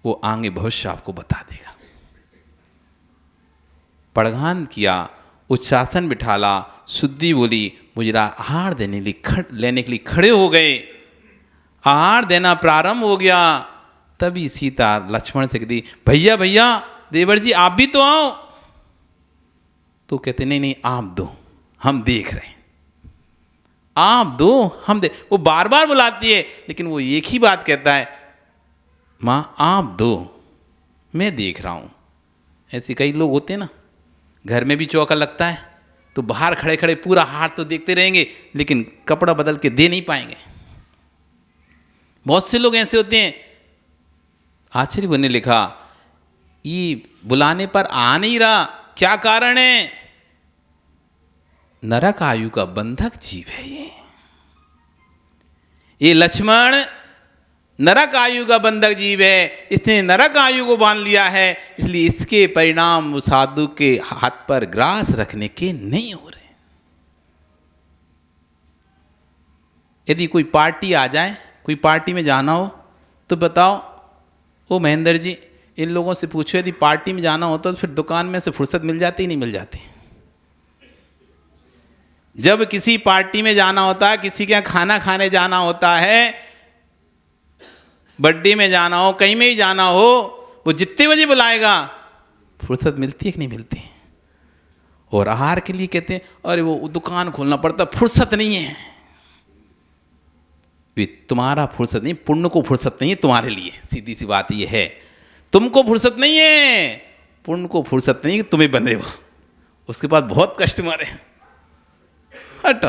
वो आगे भविष्य आपको बता देगा। पड़घान किया, उच्चासन बिठाला, शुद्धि बोली, मुजरा आहार लेने के लिए खड़े हो गए, आहार देना प्रारंभ हो गया। तभी सीता लक्ष्मण से कहती, भैया भैया देवर जी आप भी तो आओ। तो कहते नहीं नहीं आप दो, हम देख रहे हैं, आप दो हम दे। वो बार बार बुलाती है, लेकिन वो एक ही बात कहता है, माँ आप दो, मैं देख रहा हूँ। ऐसे कई लोग होते हैं ना, घर में भी चौका लगता है तो बाहर खड़े खड़े पूरा हाथ तो देखते रहेंगे, लेकिन कपड़ा बदल के दे नहीं पाएंगे। बहुत से लोग ऐसे होते हैं। आचार्य ने लिखा, ये बुलाने पर आ नहीं रहा, क्या कारण है? नरक आयु का बंधक जीव है ये लक्ष्मण नरक आयु का बंधक जीव है। इसने नरक आयु को बांध लिया है, इसलिए इसके परिणाम उस साधु के हाथ पर ग्रास रखने के नहीं हो रहे। यदि कोई पार्टी आ जाए, कोई पार्टी में जाना हो तो बताओ, ओ महेंद्र जी इन लोगों से पूछो, यदि पार्टी में जाना होता तो फिर दुकान में से फुर्सत मिल जाती नहीं मिल जाती? जब किसी पार्टी में जाना होता है, किसी के यहाँ खाना खाने जाना होता है, बर्थडे में जाना हो, कहीं में ही जाना हो, वो जितने बजे बुलाएगा फुर्सत मिलती है कि नहीं मिलती? और आहार के लिए कहते हैं अरे वो दुकान खोलना पड़ता, फुर्सत नहीं है। तुम्हारा फुर्सत नहीं, पुण्य को फुर्सत नहीं है तुम्हारे लिए, सीधी सी बात ये है। तुमको फुर्सत नहीं है, पुण्य को फुर्सत नहीं है कि तुम्हें बंधे हो, उसके पास बहुत कस्टमर है। हटो,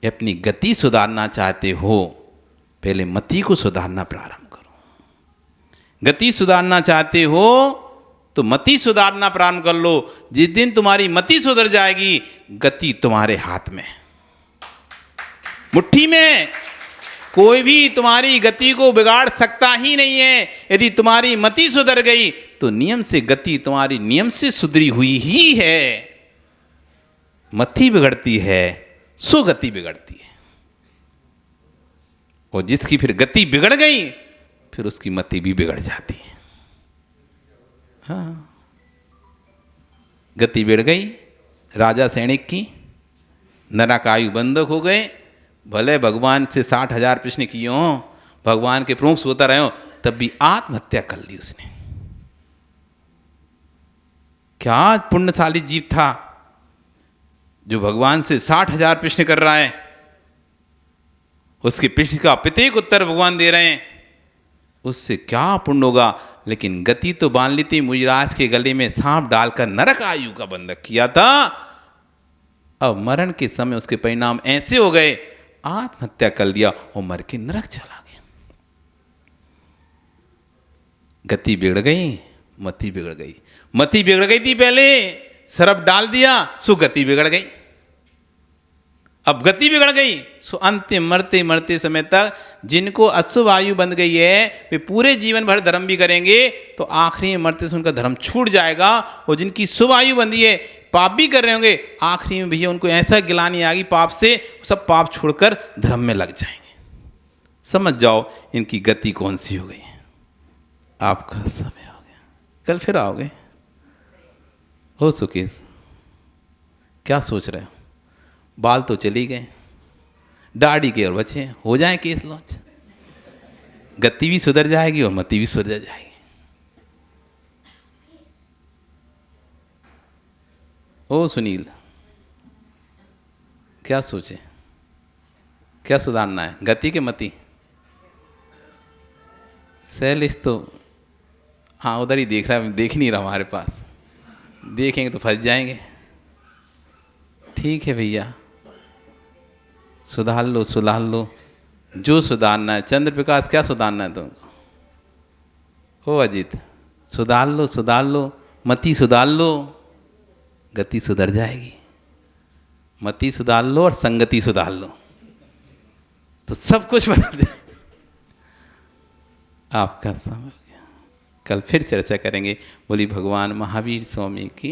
अपनी गति सुधारना चाहते हो, पहले मति को सुधारना प्रारंभ करो। गति सुधारना चाहते हो तो मति सुधारना प्रारंभ कर लो। जिस दिन तुम्हारी मति सुधर जाएगी, गति तुम्हारे हाथ में, मुट्ठी में। कोई भी तुम्हारी गति को बिगाड़ सकता ही नहीं है। यदि तुम्हारी मति सुधर गई तो नियम से गति तुम्हारी नियम से सुधरी हुई ही है। मति बिगड़ती है सो गति बिगड़ती है, और जिसकी फिर गति बिगड़ गई फिर उसकी मति भी बिगड़ जाती है। हाँ, गति बिगड़ गई राजा सैनिक की, नरक आयु बंधक हो गए। भले भगवान से 60,000 प्रश्न किए हों, भगवान के प्रमुख होता रहे हो, तब भी आत्महत्या कर ली उसने। क्या पुण्यशाली जीव था जो भगवान से 60,000 प्रश्न कर रहा है, उसके प्रश्न का प्रत्येक उत्तर भगवान दे रहे हैं, उससे क्या पुण्य होगा। लेकिन गति तो बांध ली थी, मुजराज के गले में सांप डालकर नरक आयु का बंधक किया था। अब मरण के समय उसके परिणाम ऐसे हो गए, आत्महत्या कर लिया और मर के नरक चला गया। गति बिगड़ गई, मति बिगड़ गई। मति बिगड़ गई थी पहले, सरफ डाल दिया सो गति बिगड़ गई। अब गति बिगड़ गई सो अंतिम मरते मरते समय तक जिनको अशुभ आयु बंध गई है, वे पूरे जीवन भर धर्म भी करेंगे तो आखिरी में मरते से उनका धर्म छूट जाएगा। और जिनकी शुभ आयु बंधी है, पाप भी कर रहे होंगे, आखिरी में भैया उनको ऐसा गिलानी आ गई पाप से, सब पाप छोड़कर धर्म में लग जाएंगे। समझ जाओ इनकी गति कौन सी हो गई। आपका समय हो गया, कल फिर आओगे। हो सुकेश, क्या सोच रहे हो? बाल तो चली गए, दाढ़ी के और बचे, हो जाए केस लॉन्च, गति भी सुधर जाएगी और मति भी सुधर जाएगी। ओ सुनील, क्या सोचे, क्या सुधारना है, गति के मति? शैलेश तो हाँ उधर ही देख रहा है, देख नहीं रहा हमारे पास, देखेंगे तो फंस जाएंगे। ठीक है भैया, सुधार लो सुधार लो जो सुधारना है। चंद्र प्रकाश, क्या सुधारना है तुमको? ओ अजीत, सुधार लो, मति सुधार लो, गति सुधर जाएगी। मति सुधार लो और संगति सुधार लो तो सब कुछ बदल जाए। आपका समय हो गया, कल फिर चर्चा करेंगे। बोली भगवान महावीर स्वामी की